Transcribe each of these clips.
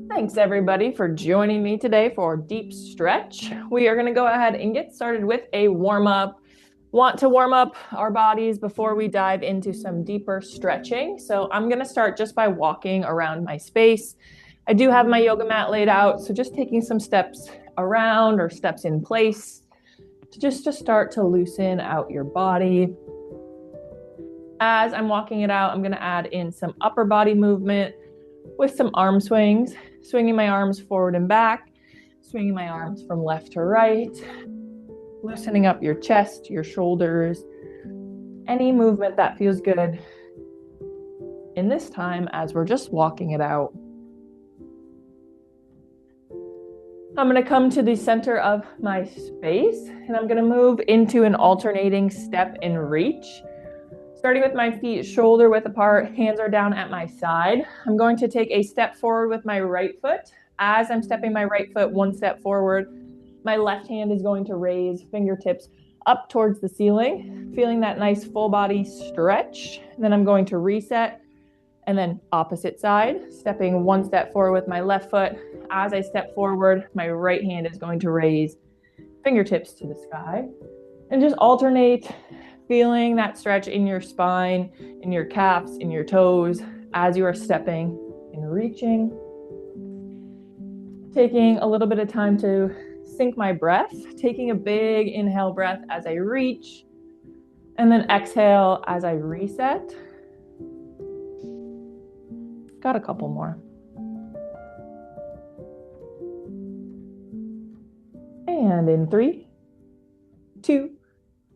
Thanks everybody for joining me today for deep stretch. We are going to go ahead and get started with a warm-up. Want to warm up our bodies before we dive into some deeper stretching. So I'm going to start just by walking around my space. I do have my yoga mat laid out, so just taking some steps around or steps in place to start to loosen out your body. As I'm walking it out, I'm going to add in some upper body movement with some arm swings, swinging my arms forward and back, swinging my arms from left to right, loosening up your chest, your shoulders, any movement that feels good in this time as we're just walking it out. I'm going to come to the center of my space and I'm going to move into an alternating step and reach. Starting with my feet shoulder width apart, hands are down at my side. I'm going to take a step forward with my right foot. As I'm stepping my right foot one step forward, my left hand is going to raise fingertips up towards the ceiling, feeling that nice full body stretch. And then I'm going to reset and then opposite side, stepping one step forward with my left foot. As I step forward, my right hand is going to raise fingertips to the sky and just alternate, feeling that stretch in your spine, in your calves, in your toes as you are stepping and reaching. Taking a little bit of time to sync my breath, taking a big inhale breath as I reach, and then exhale as I reset. Got a couple more. And in 3, 2,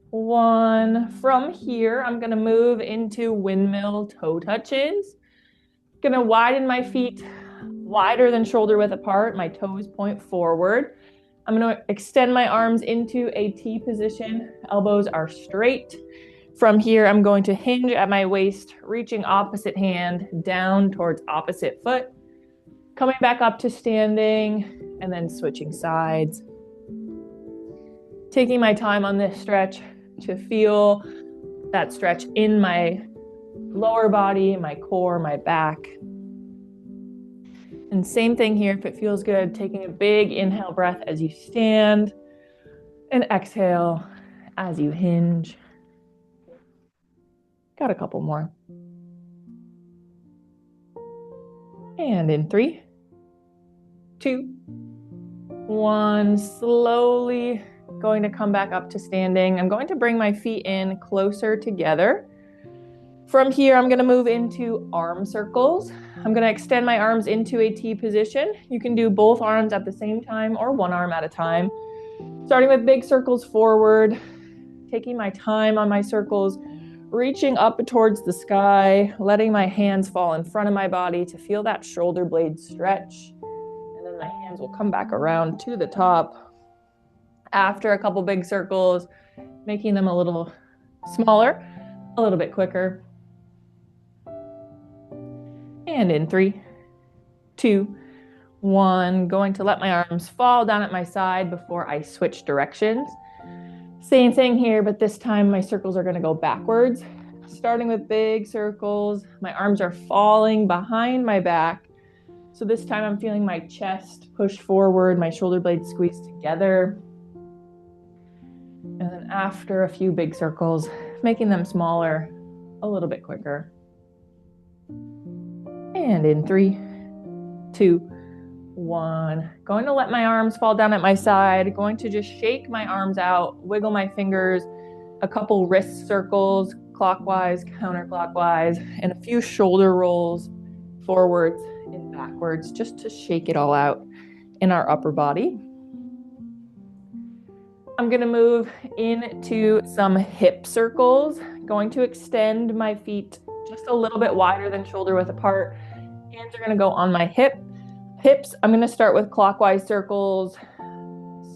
1. From here, I'm going to move into windmill toe touches. Going to widen my feet wider than shoulder width apart. My toes point forward. I'm going to extend my arms into a T position. Elbows are straight. From here, I'm going to hinge at my waist, reaching opposite hand down towards opposite foot. Coming back up to standing and then switching sides. Taking my time on this stretch to feel that stretch in my lower body, my core, my back. And same thing here, if it feels good, taking a big inhale breath as you stand and exhale as you hinge. Got a couple more. And in 3, 2, 1, slowly going to come back up to standing. I'm going to bring my feet in closer together. From here, I'm going to move into arm circles. I'm going to extend my arms into a T position. You can do both arms at the same time or one arm at a time. Starting with big circles forward, taking my time on my circles, reaching up towards the sky, letting my hands fall in front of my body to feel that shoulder blade stretch. And then my hands will come back around to the top. After a couple big circles, making them a little smaller, a little bit quicker. And in 3, 2, 1, going to let my arms fall down at my side before I switch directions. Same thing here, but this time my circles are going to go backwards. Starting with big circles, my arms are falling behind my back. So this time I'm feeling my chest push forward, my shoulder blades squeeze together. And then after a few big circles, making them smaller, a little bit quicker. And in 3, 2, 1, going to let my arms fall down at my side, going to just shake my arms out, wiggle my fingers, a couple wrist circles, clockwise, counterclockwise, and a few shoulder rolls forwards and backwards, just to shake it all out in our upper body. I'm going to move into some hip circles, going to extend my feet just a little bit wider than shoulder width apart. Hands are going to go on my hips. I'm going to start with clockwise circles,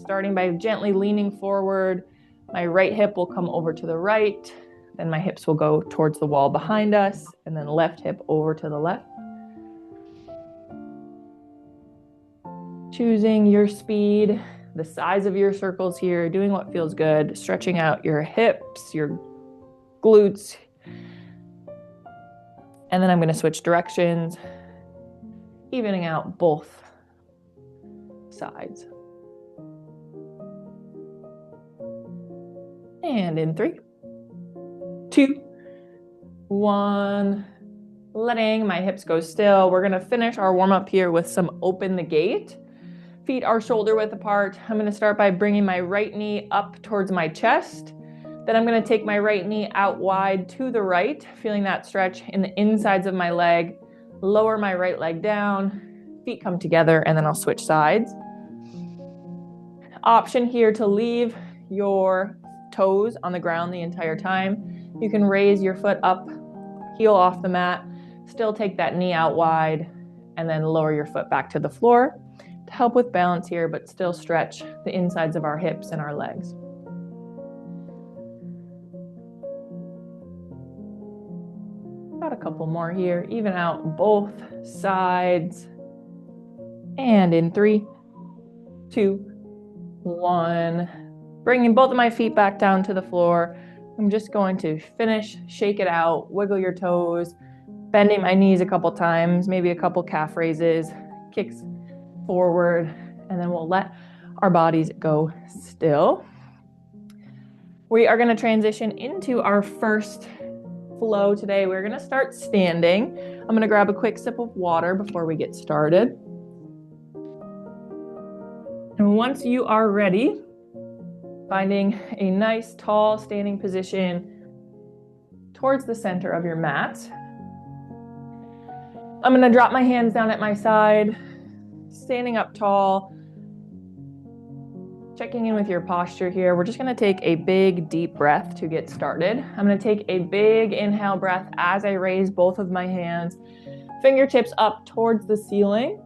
starting by gently leaning forward. My right hip will come over to the right. Then my hips will go towards the wall behind us, and then left hip over to the left. Choosing your speed, the size of your circles here, doing what feels good, stretching out your hips, your glutes. And then I'm going to switch directions, evening out both sides. And in 3, 2, 1. Letting my hips go still. We're gonna finish our warm up here with some open the gate. Feet are shoulder width apart. I'm gonna start by bringing my right knee up towards my chest. Then I'm gonna take my right knee out wide to the right, feeling that stretch in the insides of my leg. Lower my right leg down, feet come together, and then I'll switch sides. Option here to leave your toes on the ground the entire time. You can raise your foot up, heel off the mat, still take that knee out wide, and then lower your foot back to the floor to help with balance here, but still stretch the insides of our hips and our legs. Got a couple more here. Even out both sides. And in 3, 2, 1. Bringing both of my feet back down to the floor. I'm just going to finish, shake it out, wiggle your toes, bending my knees a couple times, maybe a couple calf raises, kicks forward, and then we'll let our bodies go still. We are going to transition into our first flow today. We're going to start standing. I'm going to grab a quick sip of water before we get started. And once you are ready, finding a nice tall standing position towards the center of your mat. I'm going to drop my hands down at my side, standing up tall, checking in with your posture here. We're just going to take a big deep breath to get started. I'm going to take a big inhale breath as I raise both of my hands, fingertips up towards the ceiling,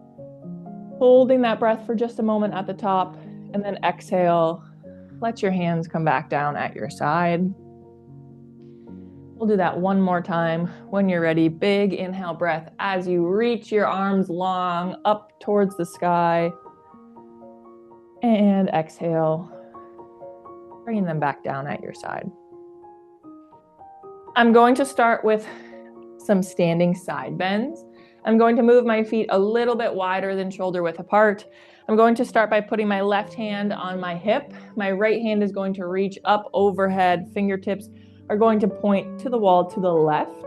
holding that breath for just a moment at the top, and then exhale. Let your hands come back down at your side. We'll do that one more time. When you're ready, big inhale breath as you reach your arms long up towards the sky. And exhale, bringing them back down at your side. I'm going to start with some standing side bends. I'm going to move my feet a little bit wider than shoulder width apart. I'm going to start by putting my left hand on my hip. My right hand is going to reach up overhead. Fingertips are going to point to the wall to the left.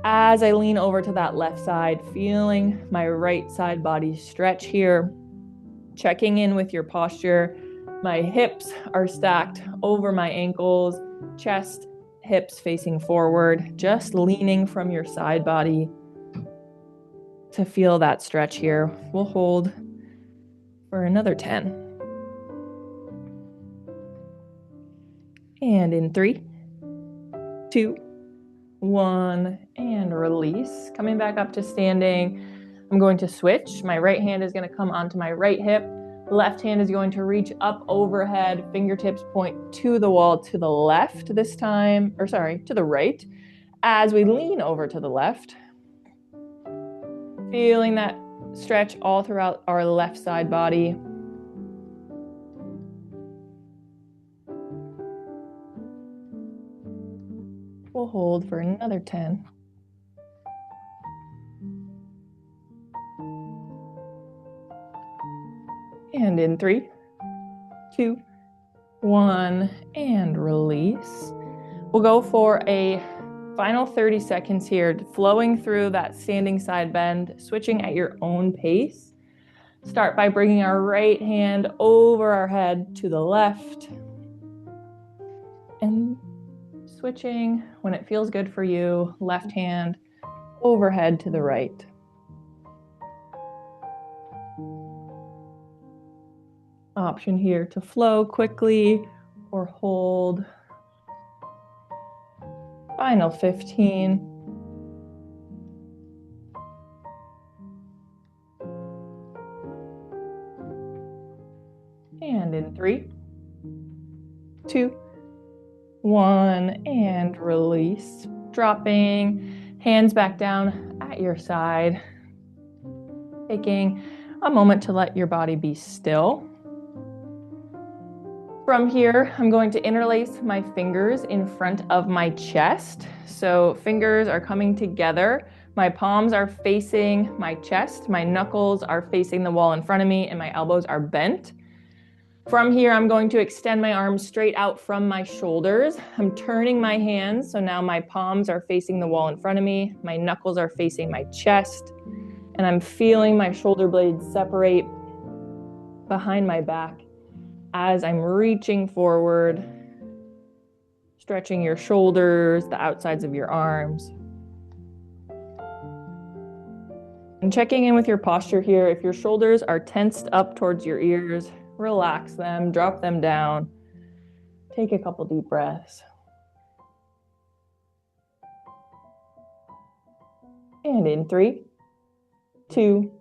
As I lean over to that left side, feeling my right side body stretch here. Checking in with your posture. My hips are stacked over my ankles, chest, hips facing forward, just leaning from your side body to feel that stretch here. We'll hold for another 10. And in 3, 2, 1, and release. Coming back up to standing. I'm going to switch. My right hand is going to come onto my right hip. Left hand is going to reach up overhead. Fingertips point to the wall to the left this time, or sorry, to the right. As we lean over to the left, feeling that stretch all throughout our left side body. We'll hold for another 10. And in 3, 2, 1, and release. We'll go for a final 30 seconds here, flowing through that standing side bend, switching at your own pace. Start by bringing our right hand over our head to the left. And switching when it feels good for you, left hand overhead to the right. Option here to flow quickly or hold. Final 15. And in 3, 2, 1, and release. Dropping hands back down at your side. Taking a moment to let your body be still. From here, I'm going to interlace my fingers in front of my chest. So fingers are coming together My palms are facing my chest, my knuckles are facing the wall in front of me, and my elbows are bent. From here, I'm going to extend my arms straight out from my shoulders. I'm turning my hands, so now my palms are facing the wall in front of me, my knuckles are facing my chest, and I'm feeling my shoulder blades separate behind my back as I'm reaching forward, stretching your shoulders, the outsides of your arms. And checking in with your posture here. If your shoulders are tensed up towards your ears, relax them, drop them down. Take a couple deep breaths. And in 3, 2,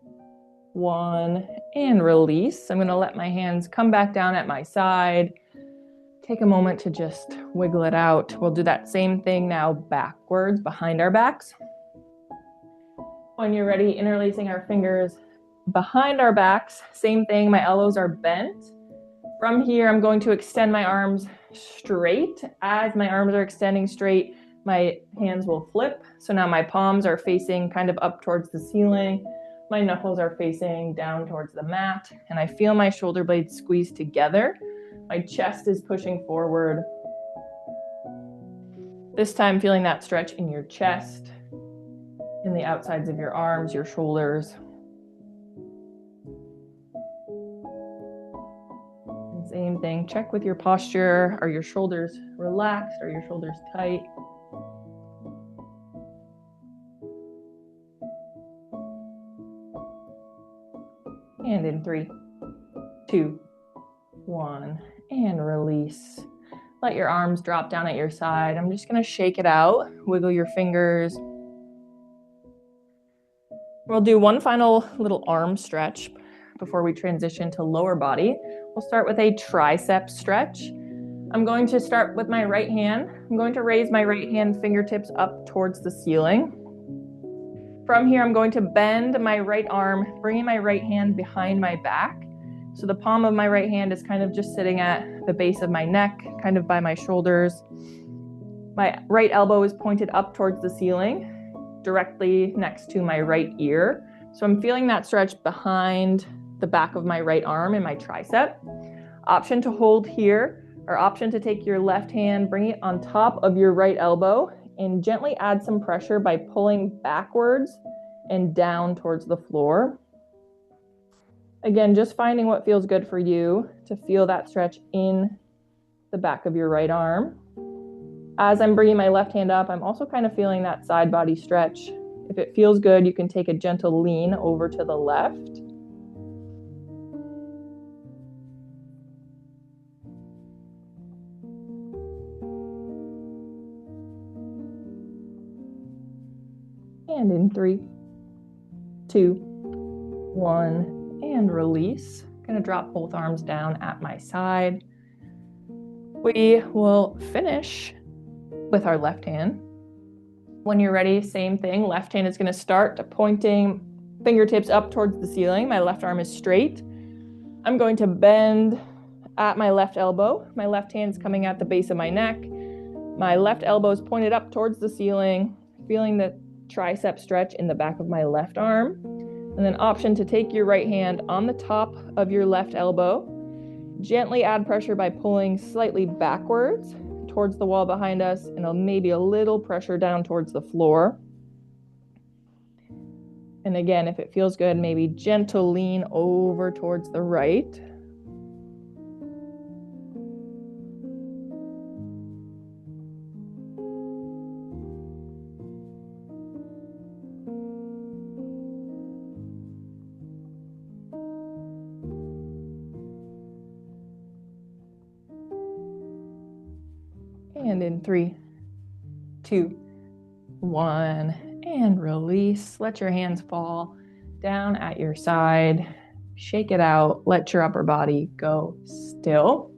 1, and release. I'm going to let my hands come back down at my side. Take a moment to just wiggle it out. We'll do that same thing now backwards behind our backs. When you're ready, interlacing our fingers behind our backs. Same thing, my elbows are bent. From here, I'm going to extend my arms straight. As my arms are extending straight, my hands will flip. So now my palms are facing kind of up towards the ceiling. My knuckles are facing down towards the mat, and I feel my shoulder blades squeeze together. My chest is pushing forward. This time, feeling that stretch in your chest, in the outsides of your arms, your shoulders. And same thing, check with your posture. Are your shoulders relaxed? Are your shoulders tight? And in 3, 2, 1, and release. Let your arms drop down at your side. I'm just going to shake it out. Wiggle your fingers. We'll do one final little arm stretch before we transition to lower body. We'll start with a tricep stretch. I'm going to start with my right hand. I'm going to raise my right hand fingertips up towards the ceiling. From here, I'm going to bend my right arm, bringing my right hand behind my back. So the palm of my right hand is kind of just sitting at the base of my neck, kind of by my shoulders. My right elbow is pointed up towards the ceiling, directly next to my right ear. So I'm feeling that stretch behind the back of my right arm and my tricep. Option to hold here, or option to take your left hand, bring it on top of your right elbow, and gently add some pressure by pulling backwards and down towards the floor. Again, just finding what feels good for you to feel that stretch in the back of your right arm. As I'm bringing my left hand up, I'm also kind of feeling that side body stretch. If it feels good, you can take a gentle lean over to the left. And in 3, 2, 1, and release. I'm going to drop both arms down at my side. We will finish with our left hand. When you're ready, same thing. Left hand is going to start pointing fingertips up towards the ceiling. My left arm is straight. I'm going to bend at my left elbow. My left hand's coming at the base of my neck. My left elbow is pointed up towards the ceiling, feeling the tricep stretch in the back of my left arm. And then option to take your right hand on the top of your left elbow. Gently add pressure by pulling slightly backwards towards the wall behind us, and maybe a little pressure down towards the floor. And again, if it feels good, maybe gentle lean over towards the right. And in 3, 2, 1, and release. Let your hands fall down at your side. Shake it out. Let your upper body go still.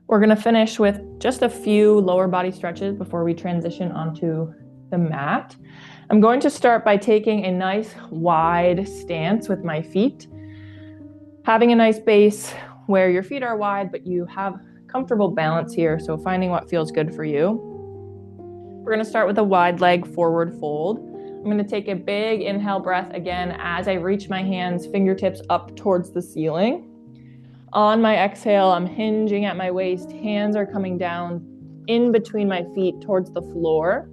We're going to finish with just a few lower body stretches before we transition onto the mat. I'm going to start by taking a nice wide stance with my feet. Having a nice base where your feet are wide, but you have comfortable balance here, so finding what feels good for you. We're going to start with a wide leg forward fold. I'm going to take a big inhale breath again as I reach my hands, fingertips up towards the ceiling. On my exhale, I'm hinging at my waist. Hands are coming down in between my feet towards the floor.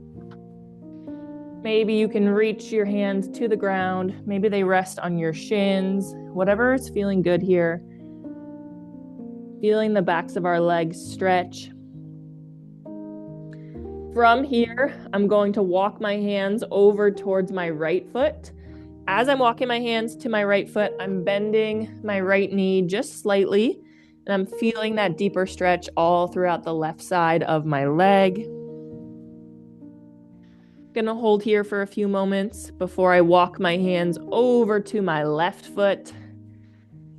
Maybe you can reach your hands to the ground. Maybe they rest on your shins. Whatever is feeling good here. Feeling the backs of our legs stretch. From here, I'm going to walk my hands over towards my right foot. As I'm walking my hands to my right foot, I'm bending my right knee just slightly, and I'm feeling that deeper stretch all throughout the left side of my leg. Gonna hold here for a few moments before I walk my hands over to my left foot.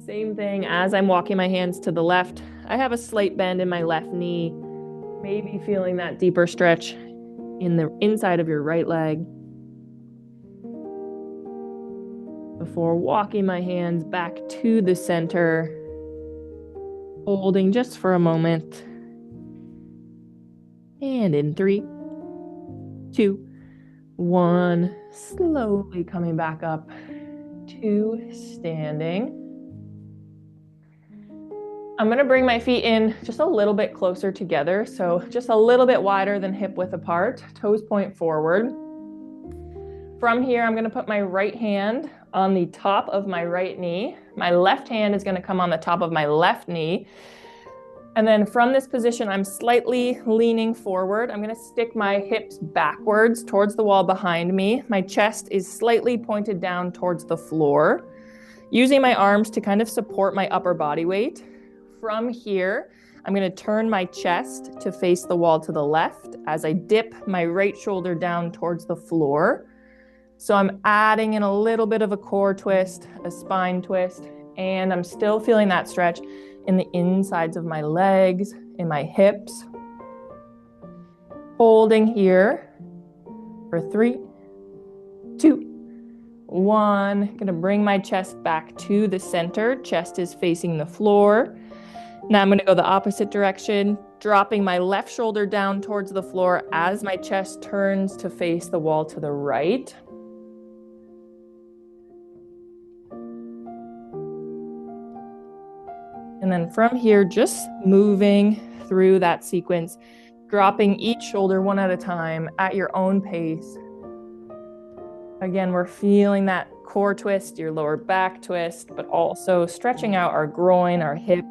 Same thing, as I'm walking my hands to the left, I have a slight bend in my left knee, maybe feeling that deeper stretch in the inside of your right leg. Before walking my hands back to the center, holding just for a moment. And in 3, 2, 1, slowly coming back up to standing. I'm going to bring my feet in just a little bit closer together, so just a little bit wider than hip width apart, toes point forward. From here, I'm going to put my right hand on the top of my right knee. My left hand is going to come on the top of my left knee. And then from this position, I'm slightly leaning forward. I'm going to stick my hips backwards towards the wall behind me. My chest is slightly pointed down towards the floor, using my arms to kind of support my upper body weight. From here, I'm going to turn my chest to face the wall to the left as I dip my right shoulder down towards the floor. So I'm adding in a little bit of a core twist, a spine twist, and I'm still feeling that stretch in the insides of my legs, in my hips. Holding here for 3, 2, 1. Gonna bring my chest back to the center. Chest is facing the floor. Now I'm gonna go the opposite direction, dropping my left shoulder down towards the floor as my chest turns to face the wall to the right. And then from here, just moving through that sequence, dropping each shoulder one at a time at your own pace. Again, we're feeling that core twist, your lower back twist, but also stretching out our groin, our hips.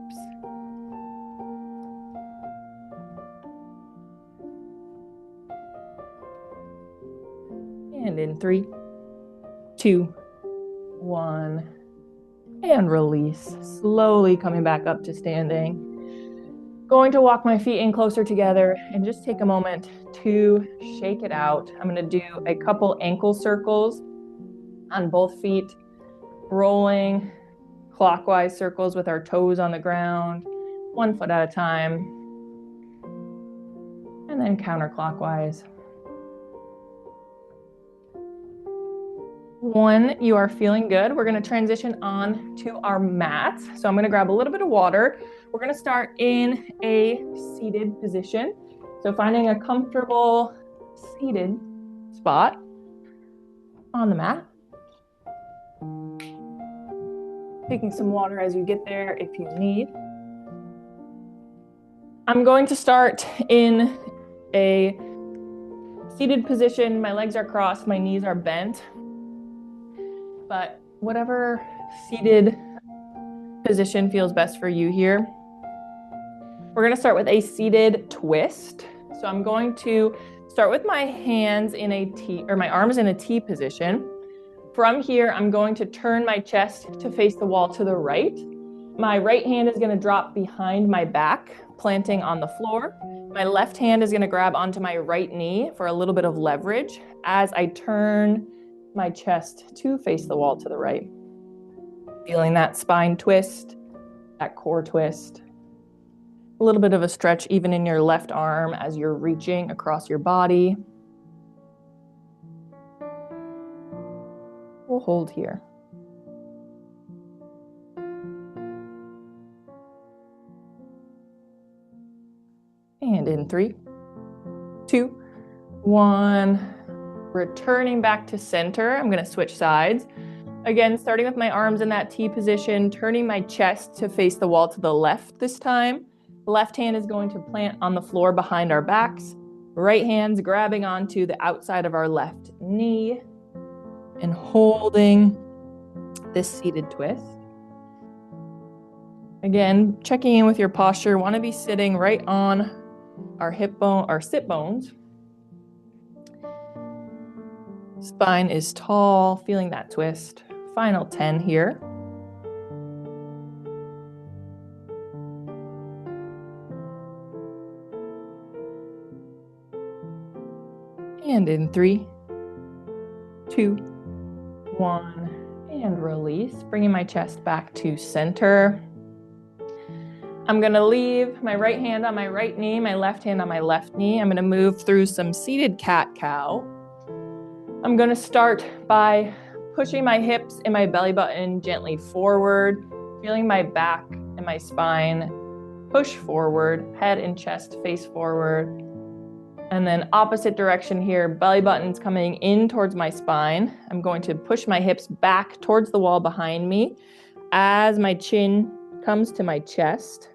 And in 3, 2, 1. And release, slowly coming back up to standing. Going to walk my feet in closer together and just take a moment to shake it out. I'm going to do a couple ankle circles on both feet, rolling clockwise circles with our toes on the ground, 1 foot at a time, and then counterclockwise. When you are feeling good, we're going to transition on to our mats. So I'm going to grab a little bit of water. We're going to start in a seated position. So finding a comfortable seated spot on the mat. Taking some water as you get there if you need. I'm going to start in a seated position. My legs are crossed, my knees are bent. But whatever seated position feels best for you here. We're going to start with a seated twist. So I'm going to start with my hands in a T, or my arms in a T position. From here, I'm going to turn my chest to face the wall to the right. My right hand is going to drop behind my back, planting on the floor. My left hand is going to grab onto my right knee for a little bit of leverage as I turn my chest to face the wall to the right. Feeling that spine twist, that core twist. A little bit of a stretch even in your left arm as you're reaching across your body. We'll hold here. And in 3, 2, 1. Returning back to center, I'm gonna switch sides. Again, starting with my arms in that T position, turning my chest to face the wall to the left this time. Left hand is going to plant on the floor behind our backs. Right hand's grabbing onto the outside of our left knee and holding this seated twist. Again, checking in with your posture. Want to be sitting right on our hip bone, our sit bones. Spine is tall, feeling that twist. Final 10 here. And in 3, 2, 1, and release. Bringing my chest back to center. I'm gonna leave my right hand on my right knee, my left hand on my left knee. I'm gonna move through some seated cat-cow. I'm gonna start by pushing my hips and my belly button gently forward, feeling my back and my spine push forward, head and chest face forward. And then opposite direction here, belly button's coming in towards my spine. I'm going to push my hips back towards the wall behind me as my chin comes to my chest.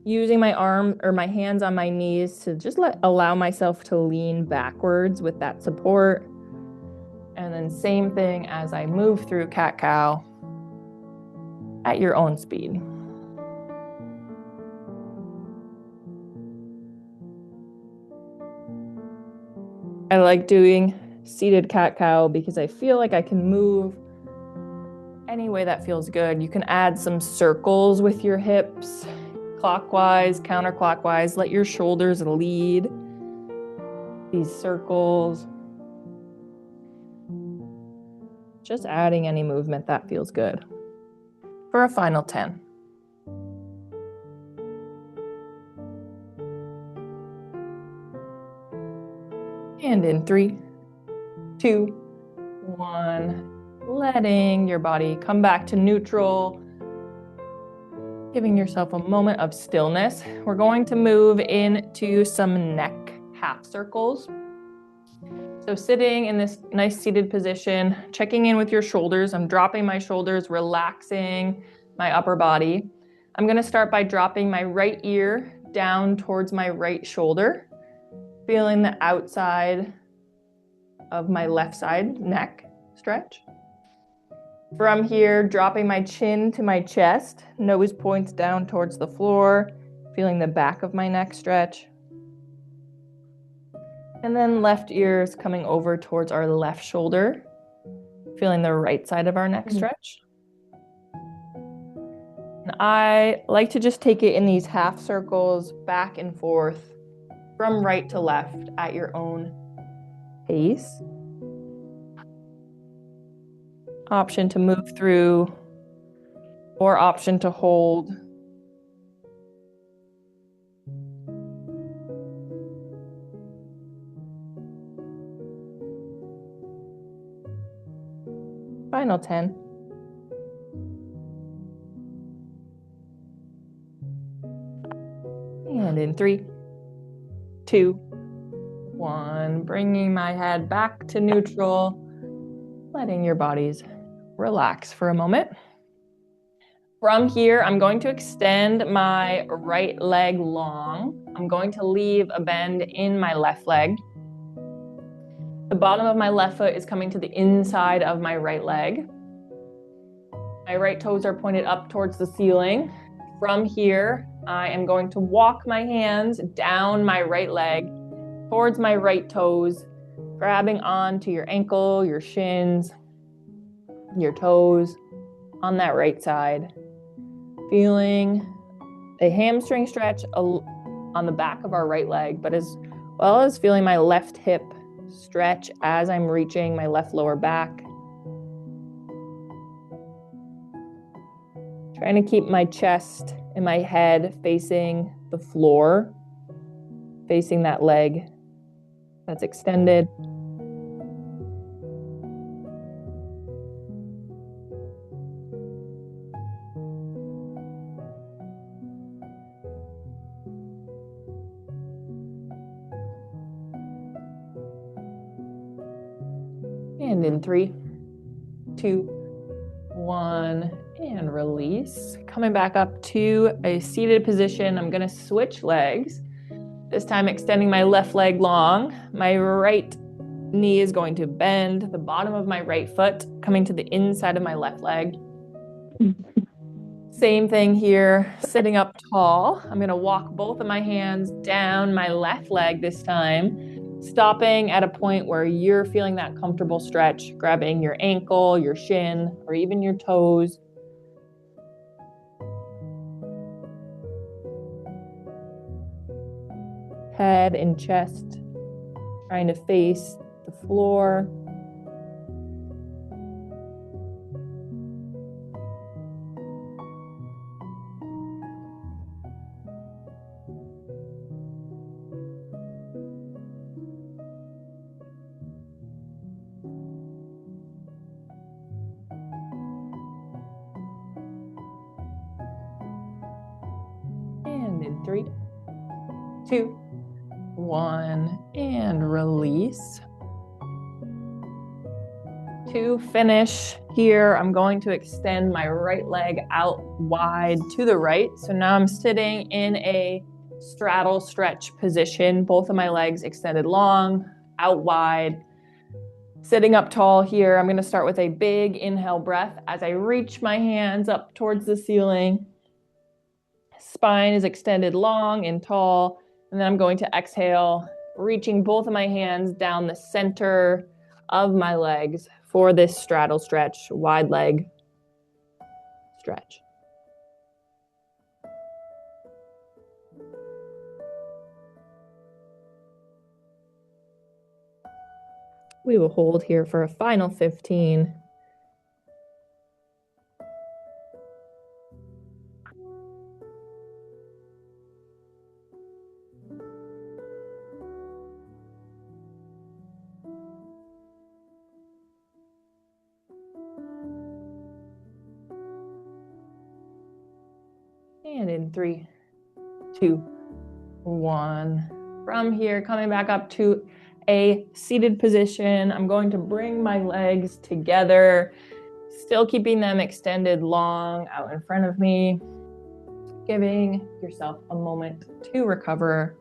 Using my arm or my hands on my knees to just allow myself to lean backwards with that support. And then same thing as I move through cat-cow at your own speed. I like doing seated cat-cow because I feel like I can move any way that feels good. You can add some circles with your hips, clockwise, counterclockwise. Let your shoulders lead these circles. Just adding any movement that feels good. For a final 10. And in 3, 2, 1. Letting your body come back to neutral. Giving yourself a moment of stillness. We're going to move into some neck half circles. So sitting in this nice seated position, checking in with your shoulders. I'm dropping my shoulders, relaxing my upper body. I'm going to start by dropping my right ear down towards my right shoulder, feeling the outside of my left side neck stretch. From here, dropping my chin to my chest, nose points down towards the floor, feeling the back of my neck stretch. And then left ear is coming over towards our left shoulder, feeling the right side of our neck stretch. And I like to just take it in these half circles back and forth from right to left at your own pace. Option to move through or option to hold. Final 10. And in 3, 2, 1. Bringing my head back to neutral, letting your bodies relax for a moment. From here, I'm going to extend my right leg long. I'm going to leave a bend in my left leg. The bottom of my left foot is coming to the inside of my right leg. My right toes are pointed up towards the ceiling. From here, I am going to walk my hands down my right leg towards my right toes, grabbing onto your ankle, your shins, your toes on that right side. Feeling a hamstring stretch on the back of our right leg, but as well as feeling my left hip stretch as I'm reaching my left lower back. Trying to keep my chest and my head facing the floor, facing that leg that's extended. And in 3, 2, 1, and release. Coming back up to a seated position. I'm gonna switch legs. This time extending my left leg long. My right knee is going to bend, the bottom of my right foot coming to the inside of my left leg. Same thing here, sitting up tall. I'm gonna walk both of my hands down my left leg this time, stopping at a point where you're feeling that comfortable stretch, grabbing your ankle, your shin, or even your toes. Head and chest trying to face the floor. And in 3, 2, 1, and release. To finish here, I'm going to extend my right leg out wide to the right. So now I'm sitting in a straddle stretch position, both of my legs extended long, out wide. Sitting up tall here, I'm going to start with a big inhale breath as I reach my hands up towards the ceiling. Spine is extended long and tall. And then I'm going to exhale, reaching both of my hands down the center of my legs for this straddle stretch, wide leg stretch. We will hold here for a final 15. And in 3, 2, 1. From here, coming back up to a seated position, I'm going to bring my legs together, still keeping them extended long out in front of me, giving yourself a moment to recover.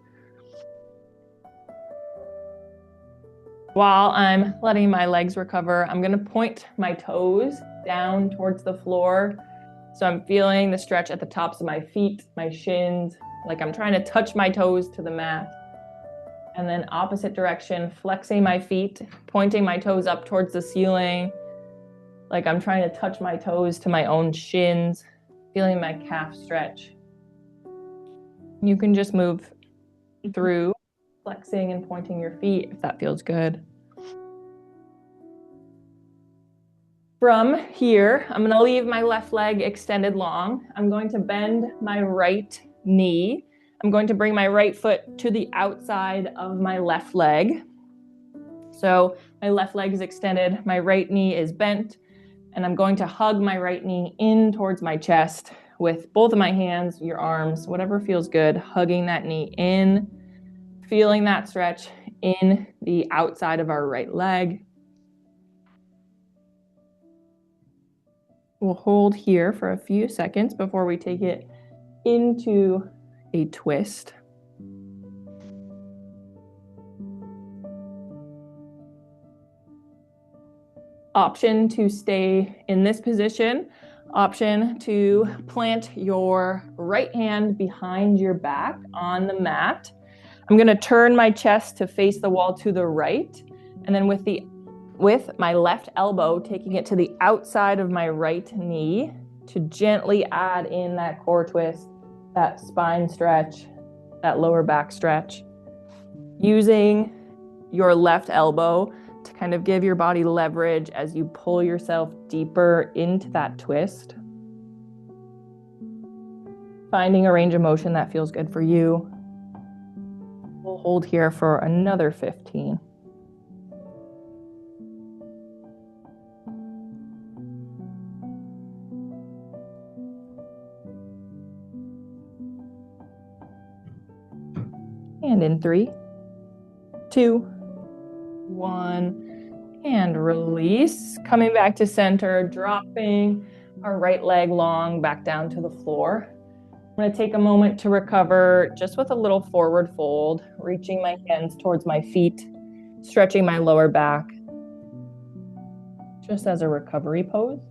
While I'm letting my legs recover, I'm gonna point my toes down towards the floor. So I'm feeling the stretch at the tops of my feet, my shins, like I'm trying to touch my toes to the mat. And then opposite direction, flexing my feet, pointing my toes up towards the ceiling, like I'm trying to touch my toes to my own shins, feeling my calf stretch. You can just move through flexing and pointing your feet if that feels good. From here, I'm gonna leave my left leg extended long. I'm going to bend my right knee. I'm going to bring my right foot to the outside of my left leg. So my left leg is extended, my right knee is bent, and I'm going to hug my right knee in towards my chest with both of my hands, your arms, whatever feels good, hugging that knee in, feeling that stretch in the outside of our right leg. We'll hold here for a few seconds before we take it into a twist. Option to stay in this position. Option to plant your right hand behind your back on the mat. I'm going to turn my chest to face the wall to the right, and then with my left elbow, taking it to the outside of my right knee to gently add in that core twist, that spine stretch, that lower back stretch. Using your left elbow to kind of give your body leverage as you pull yourself deeper into that twist. Finding a range of motion that feels good for you. We'll hold here for another 15. And in 3, 2, 1, And release. Coming back to center, dropping our right leg long back down to the floor. I'm going to take a moment to recover just with a little forward fold, reaching my hands towards my feet, stretching my lower back, just as a recovery pose.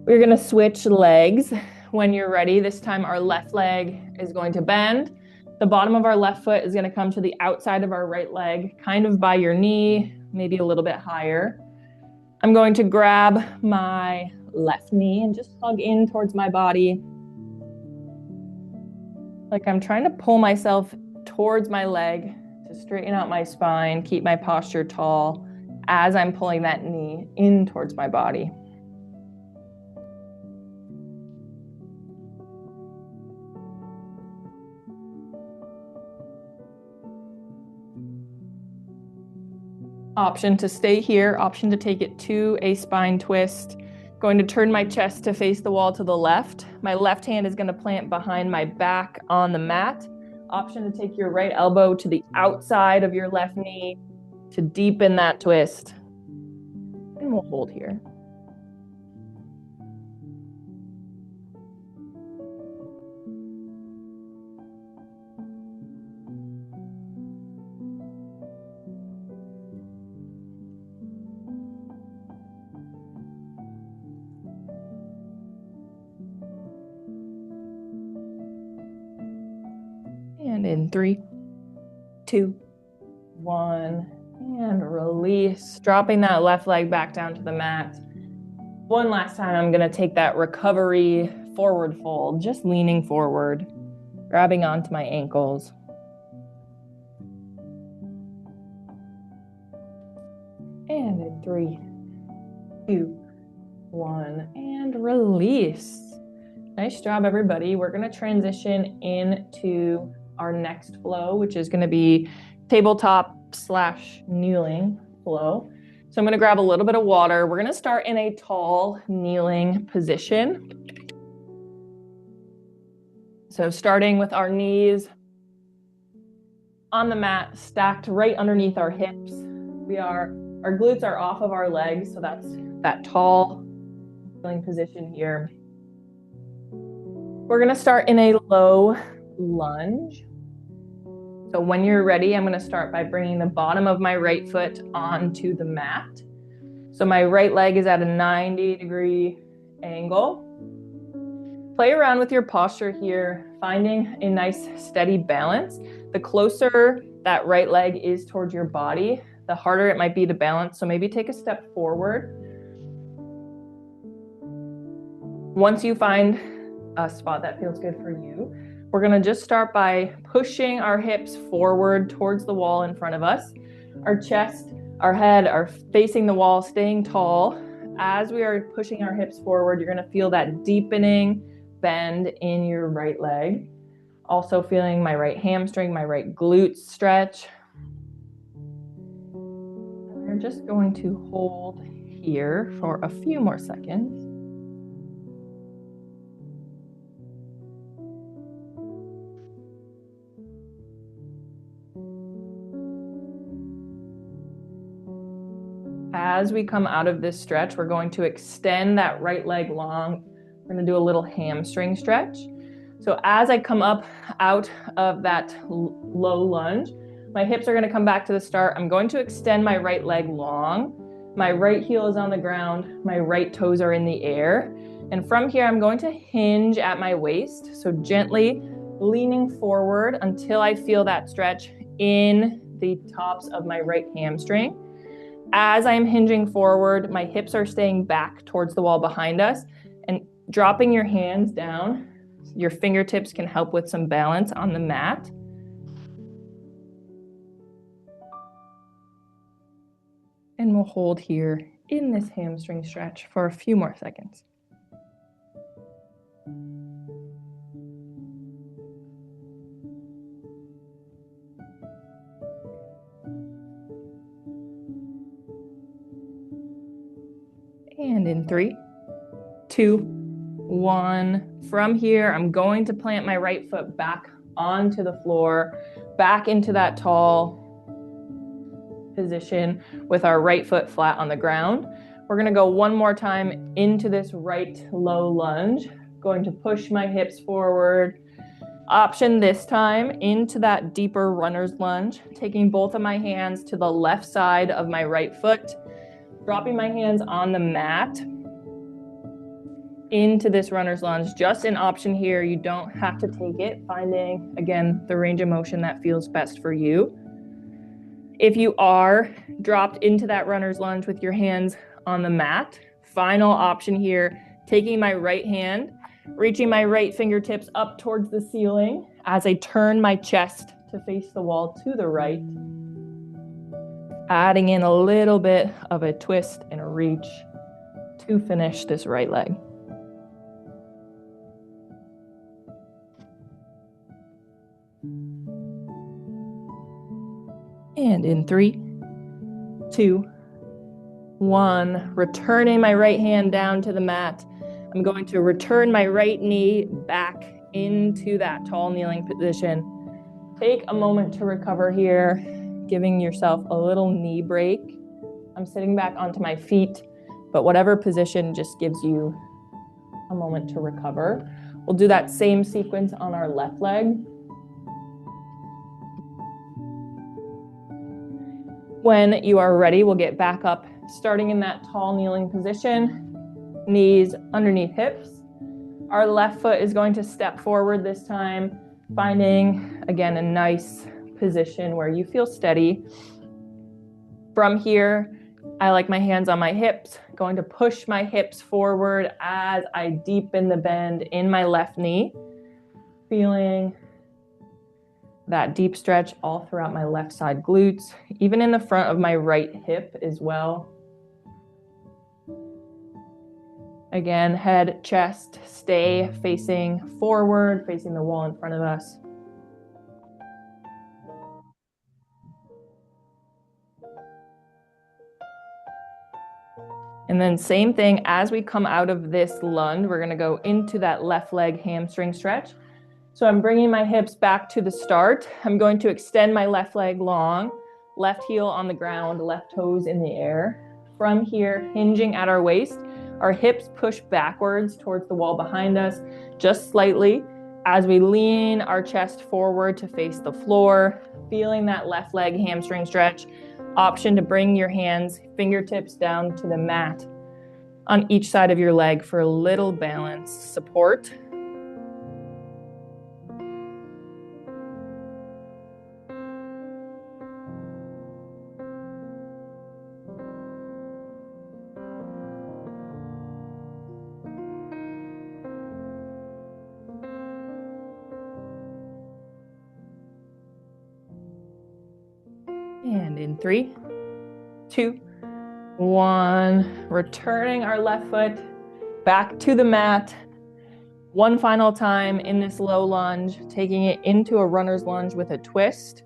We're going to switch legs. When you're ready, this time our left leg is going to bend. The bottom of our left foot is going to come to the outside of our right leg, kind of by your knee, maybe a little bit higher. I'm going to grab my left knee and just hug in towards my body. Like I'm trying to pull myself towards my leg to straighten out my spine, keep my posture tall as I'm pulling that knee in towards my body. Option to stay here, option to take it to a spine twist. Going to turn my chest to face the wall to the left. My left hand is going to plant behind my back on the mat. Option to take your right elbow to the outside of your left knee to deepen that twist. And we'll hold here. And in 3, 2, 1, and release. Dropping that left leg back down to the mat. One last time, I'm going to take that recovery forward fold, just leaning forward, grabbing onto my ankles. And in 3, 2, 1, and release. Nice job, everybody. We're going to transition into our next flow, which is going to be tabletop/kneeling flow. So I'm going to grab a little bit of water. We're going to start in a tall kneeling position. So starting with our knees on the mat, stacked right underneath our hips. Our glutes are off of our legs, so that's that tall kneeling position here. We're going to start in a low lunge. So when you're ready, I'm going to start by bringing the bottom of my right foot onto the mat. So my right leg is at a 90-degree angle. Play around with your posture here, finding a nice steady balance. The closer that right leg is towards your body, the harder it might be to balance. So maybe take a step forward. Once you find a spot that feels good for you, we're going to just start by pushing our hips forward towards the wall in front of us. Our chest, our head are facing the wall, staying tall. As we are pushing our hips forward, you're going to feel that deepening bend in your right leg. Also feeling my right hamstring, my right glute stretch. We're just going to hold here for a few more seconds. As we come out of this stretch, we're going to extend that right leg long. We're going to do a little hamstring stretch. So as I come up out of that low lunge, my hips are going to come back to the start. I'm going to extend my right leg long. My right heel is on the ground. My right toes are in the air. And from here, I'm going to hinge at my waist. So gently leaning forward until I feel that stretch in the tops of my right hamstring. As I'm hinging forward, my hips are staying back towards the wall behind us, and dropping your hands down, your fingertips can help with some balance on the mat. And we'll hold here in this hamstring stretch for a few more seconds. And in 3, 2, 1. From here, I'm going to plant my right foot back onto the floor, back into that tall position with our right foot flat on the ground. We're gonna go one more time into this right low lunge. Going to push my hips forward. Option this time into that deeper runner's lunge, taking both of my hands to the left side of my right foot, dropping my hands on the mat into this runner's lunge. Just an option here. You don't have to take it. Finding, again, the range of motion that feels best for you. If you are dropped into that runner's lunge with your hands on the mat, final option here, taking my right hand, reaching my right fingertips up towards the ceiling as I turn my chest to face the wall to the right, adding in a little bit of a twist and a reach to finish this right leg. And in 3, 2, 1, returning my right hand down to the mat. I'm going to return my right knee back into that tall kneeling position. Take a moment to recover here, giving yourself a little knee break. I'm sitting back onto my feet, but whatever position just gives you a moment to recover. We'll do that same sequence on our left leg. When you are ready, we'll get back up, starting in that tall kneeling position. Knees underneath hips. Our left foot is going to step forward this time, finding, again, a nice position where you feel steady. From here, I like my hands on my hips, going to push my hips forward as I deepen the bend in my left knee, feeling that deep stretch all throughout my left side glutes, even in the front of my right hip as well. Again, head, chest, stay facing forward, facing the wall in front of us. And then same thing, as we come out of this lunge, we're gonna go into that left leg hamstring stretch. So I'm bringing my hips back to the start. I'm going to extend my left leg long, left heel on the ground, left toes in the air. From here, hinging at our waist, our hips push backwards towards the wall behind us, just slightly, as we lean our chest forward to face the floor, feeling that left leg hamstring stretch. Option to bring your hands, fingertips down to the mat on each side of your leg for a little balance support. And in 3, 2, 1, returning our left foot back to the mat. One final time in this low lunge, taking it into a runner's lunge with a twist.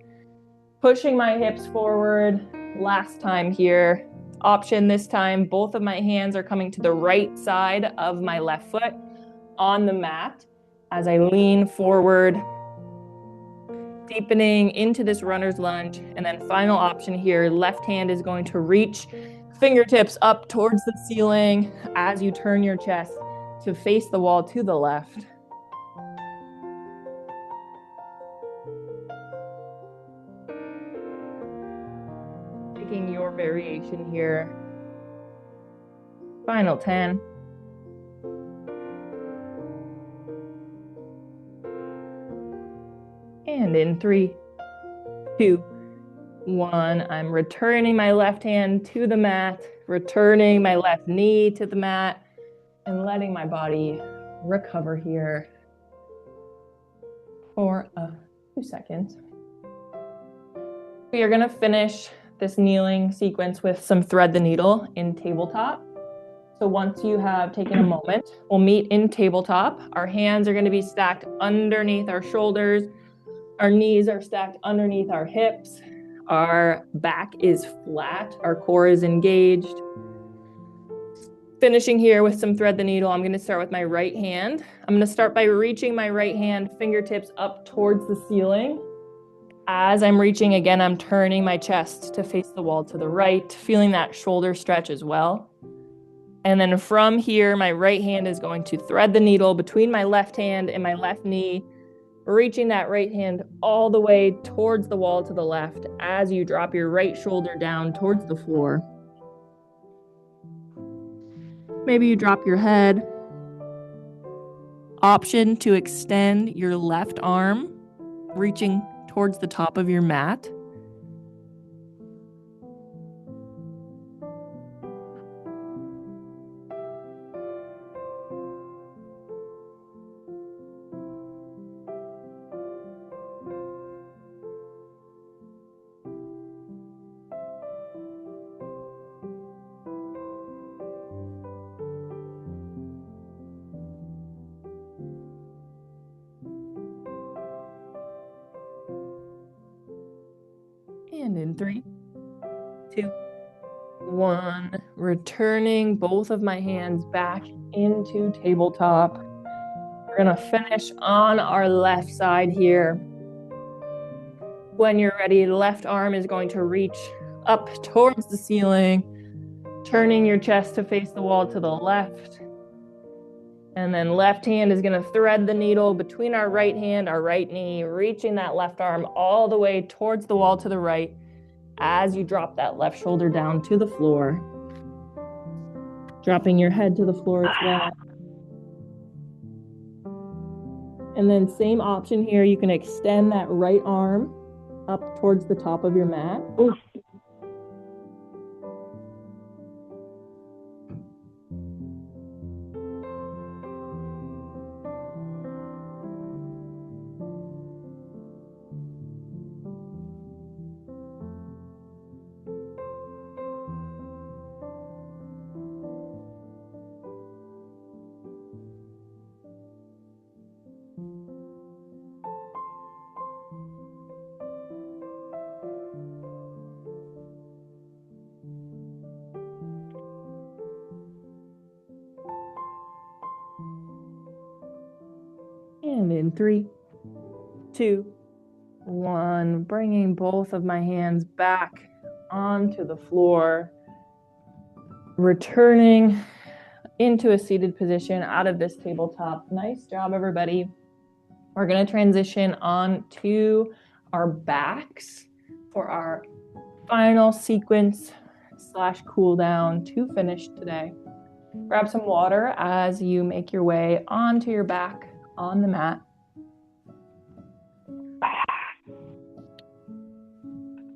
Pushing my hips forward. Last time here. Option this time, both of my hands are coming to the right side of my left foot on the mat as I lean forward, deepening into this runner's lunge. And then final option here, left hand is going to reach fingertips up towards the ceiling as you turn your chest to face the wall to the left. Taking your variation here. Final 10. And in 3, 2, 1, I'm returning my left hand to the mat, returning my left knee to the mat, and letting my body recover here for a few seconds. We are going to finish this kneeling sequence with some thread the needle in tabletop. So once you have taken a moment, we'll meet in tabletop. Our hands are going to be stacked underneath our shoulders. Our knees are stacked underneath our hips. Our back is flat. Our core is engaged. Finishing here with some thread the needle, I'm going to start with my right hand. I'm going to start by reaching my right hand fingertips up towards the ceiling As I'm reaching again, I'm turning my chest to face the wall to the right, feeling that shoulder stretch as well. And then from here, my right hand is going to thread the needle between my left hand and my left knee, reaching that right hand all the way towards the wall to the left as you drop your right shoulder down towards the floor. Maybe you drop your head. Option to extend your left arm, reaching towards the top of your mat. And in 3, 2, 1, returning both of my hands back into tabletop. We're gonna finish on our left side here. When you're ready, left arm is going to reach up towards the ceiling, turning your chest to face the wall to the left. And then left hand is gonna thread the needle between our right hand, our right knee, reaching that left arm all the way towards the wall to the right as you drop that left shoulder down to the floor. Dropping your head to the floor as well. And then same option here, you can extend that right arm up towards the top of your mat. Ooh. And in 3, 2, 1, bringing both of my hands back onto the floor, returning into a seated position out of this tabletop. Nice job, everybody. We're going to transition on to our backs for our final sequence / cool down to finish today. Grab some water as you make your way onto your back on the mat.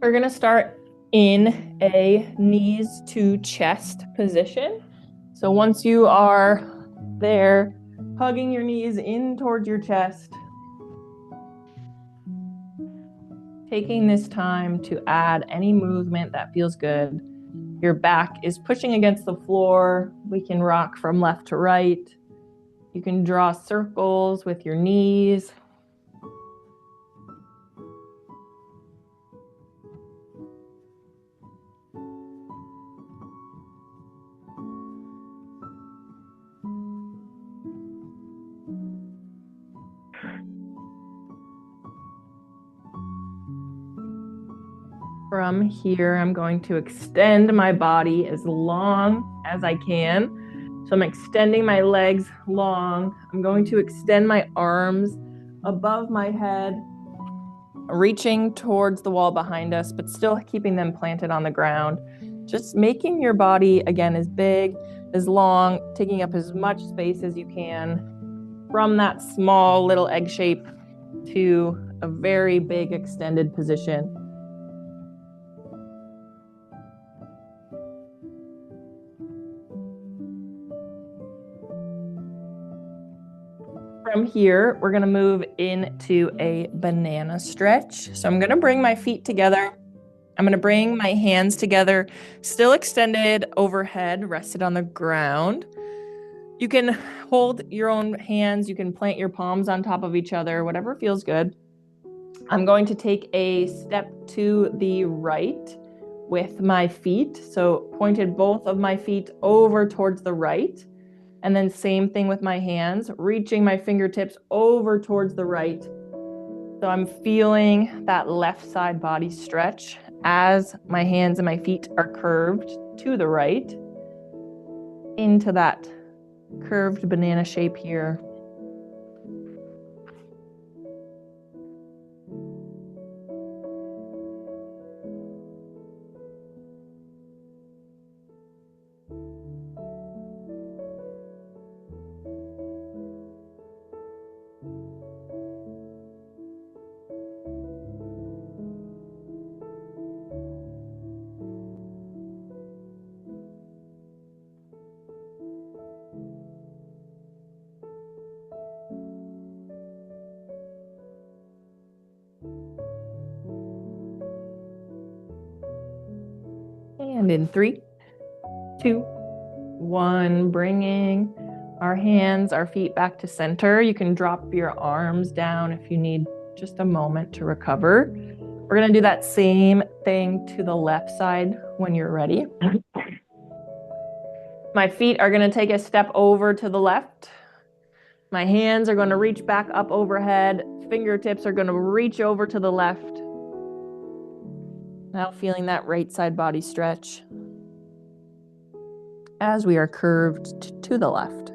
We're going to start in a knees to chest position. So once you are there, hugging your knees in towards your chest, taking this time to add any movement that feels good. Your back is pushing against the floor. We can rock from left to right. You can draw circles with your knees. From here, I'm going to extend my body as long as I can. So I'm extending my legs long. I'm going to extend my arms above my head, reaching towards the wall behind us, but still keeping them planted on the ground. Just making your body, again, as big, as long, taking up as much space as you can from that small little egg shape to a very big extended position. From here, we're going to move into a banana stretch. So I'm going to bring my feet together. I'm going to bring my hands together, still extended overhead, rested on the ground. You can hold your own hands. You can plant your palms on top of each other, whatever feels good. I'm going to take a step to the right with my feet. So pointed both of my feet over towards the right. And then same thing with my hands, reaching my fingertips over towards the right. So I'm feeling that left side body stretch as my hands and my feet are curved to the right into that curved banana shape here. And in 3, 2, 1, bringing our hands, our feet back to center. You can drop your arms down if you need just a moment to recover. We're going to do that same thing to the left side when you're ready. My feet are going to take a step over to the left. My hands are going to reach back up overhead. Fingertips are going to reach over to the left. Now feeling that right side body stretch as we are curved to the left.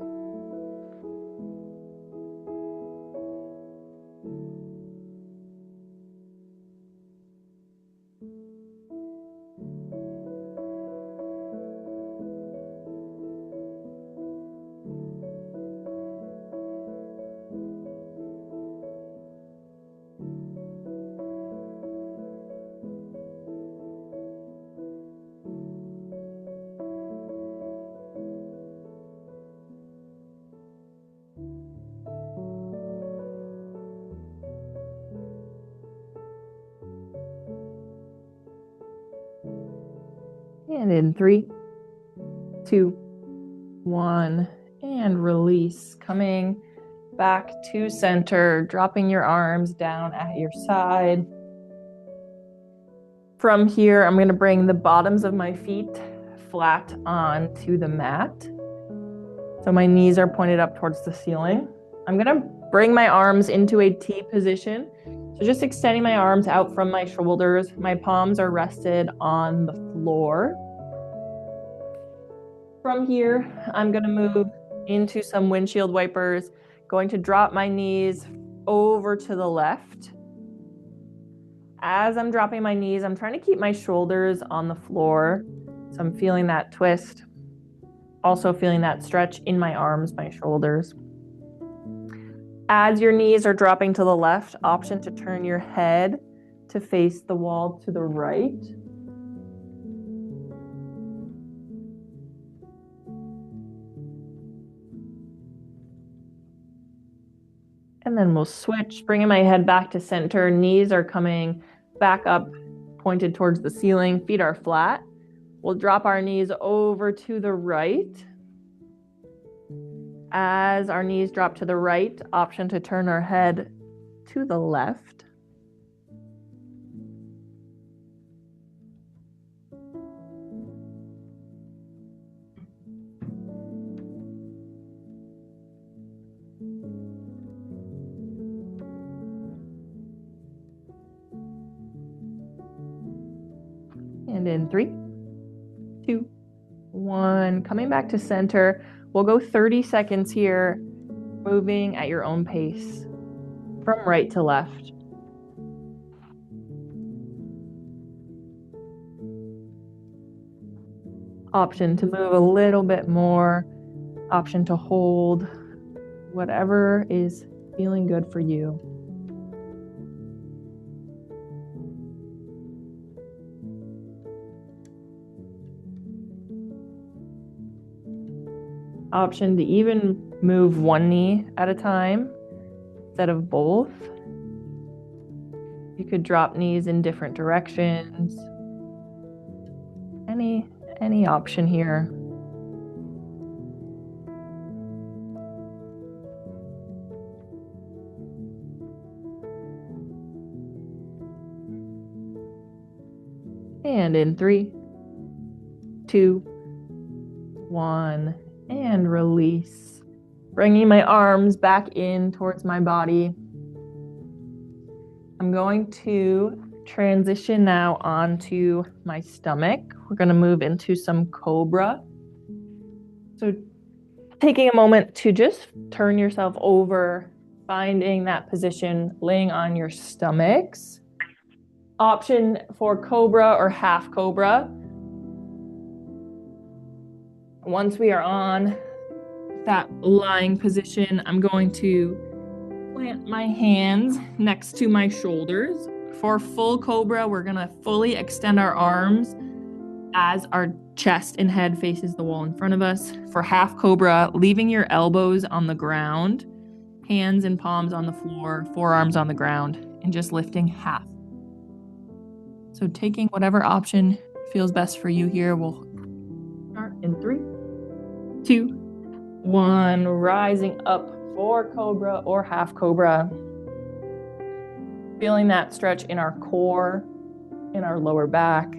And in 3, 2, 1, and release. Coming back to center, dropping your arms down at your side. From here, I'm going to bring the bottoms of my feet flat onto the mat. So my knees are pointed up towards the ceiling. I'm going to bring my arms into a T position. So just extending my arms out from my shoulders. My palms are rested on the floor. From here, I'm going to move into some windshield wipers, going to drop my knees over to the left. As I'm dropping my knees, I'm trying to keep my shoulders on the floor. So I'm feeling that twist, also feeling that stretch in my arms, my shoulders. As your knees are dropping to the left, option to turn your head to face the wall to the right. And then we'll switch, bringing my head back to center. Knees are coming back up, pointed towards the ceiling. Feet are flat. We'll drop our knees over to the right. As our knees drop to the right, option to turn our head to the left. And in 3, 2, 1, coming back to center. We'll go 30 seconds here, moving at your own pace from right to left. Option to move a little bit more, option to hold, whatever is feeling good for you. Option to even move one knee at a time instead of both. You could drop knees in different directions. Any option here. And in 3, 2, 1, and release. Bringing my arms back in towards my body. I'm going to transition now onto my stomach. We're going to move into some cobra. So taking a moment to just turn yourself over, finding that position, laying on your stomachs. Option for cobra or half cobra. Once we are on that lying position, I'm going to plant my hands next to my shoulders. For full cobra, we're gonna fully extend our arms as our chest and head faces the wall in front of us. For half cobra, leaving your elbows on the ground, hands and palms on the floor, forearms on the ground, and just lifting half. So taking whatever option feels best for you here. We'll start in 3, 2, 1, rising up for cobra or half cobra. Feeling that stretch in our core, in our lower back.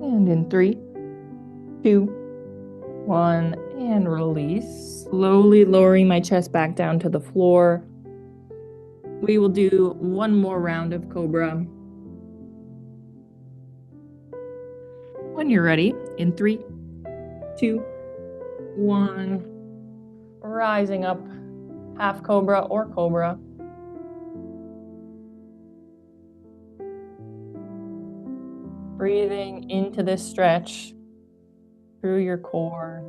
And in 3, 2, 1, and release. Slowly lowering my chest back down to the floor. We will do one more round of cobra. When you're ready, in 3, 2, 1, rising up, half cobra or cobra. Breathing into this stretch through your core.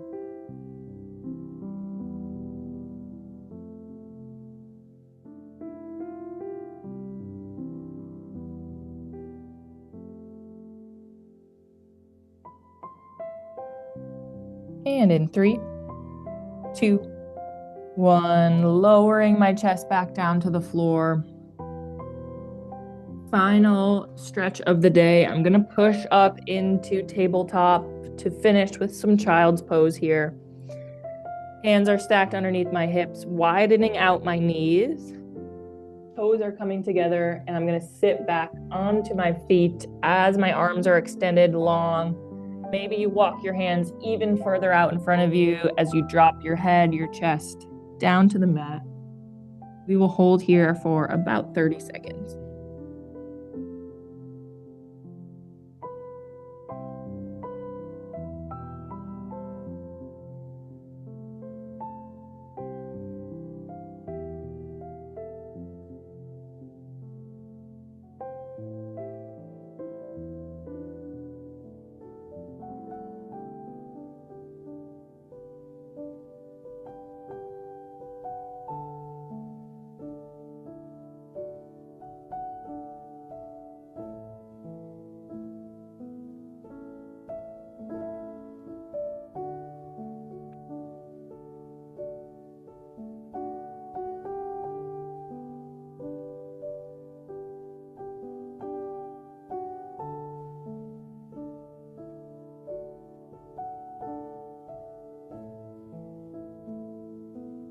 And in 3, 2, 1, lowering my chest back down to the floor. Final stretch of the day. I'm gonna push up into tabletop to finish with some child's pose here. Hands are stacked underneath my hips, widening out my knees. Toes are coming together, and I'm gonna sit back onto my feet as my arms are extended long. Maybe you walk your hands even further out in front of you as you drop your head, your chest down to the mat. We will hold here for about 30 seconds.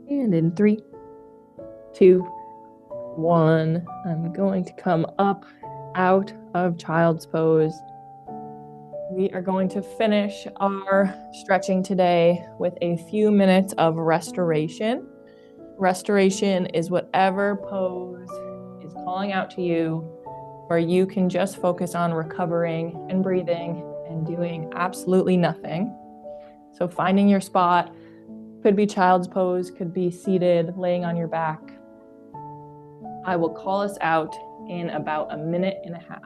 And in 3, 2, 1, I'm going to come up out of child's pose. We are going to finish our stretching today with a few minutes of restoration. Restoration is whatever pose is calling out to you, where you can just focus on recovering and breathing and doing absolutely nothing. So finding your spot. Could be child's pose, could be seated, laying on your back. I will call us out in about a minute and a half.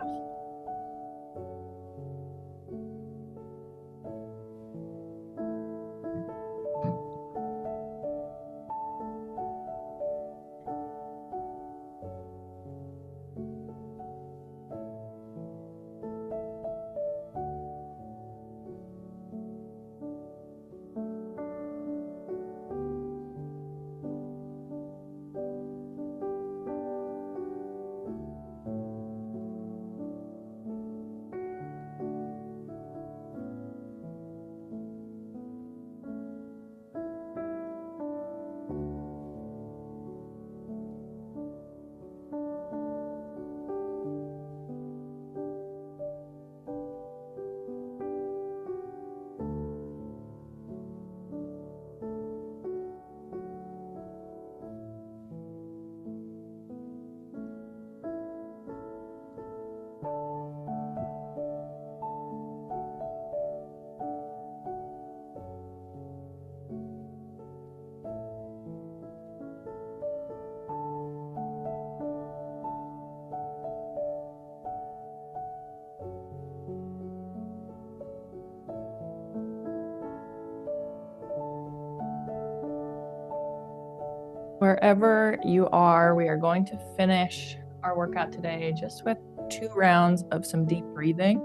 Wherever you are, we are going to finish our workout today just with 2 rounds of some deep breathing.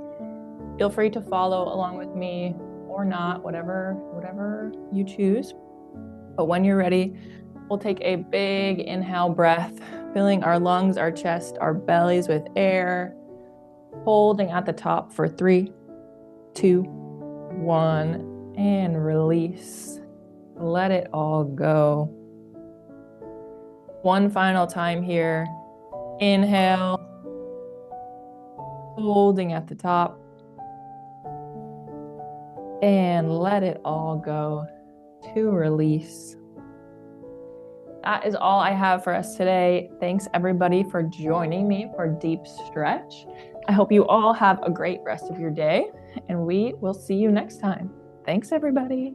Feel free to follow along with me or not, whatever you choose. But when you're ready, we'll take a big inhale breath, filling our lungs, our chest, our bellies with air, holding at the top for 3, 2, 1, and release. Let it all go. One final time here. Inhale, holding at the top, and let it all go to release. That is all I have for us today. Thanks everybody for joining me for Deep Stretch. I hope you all have a great rest of your day, and we will see you next time. Thanks everybody.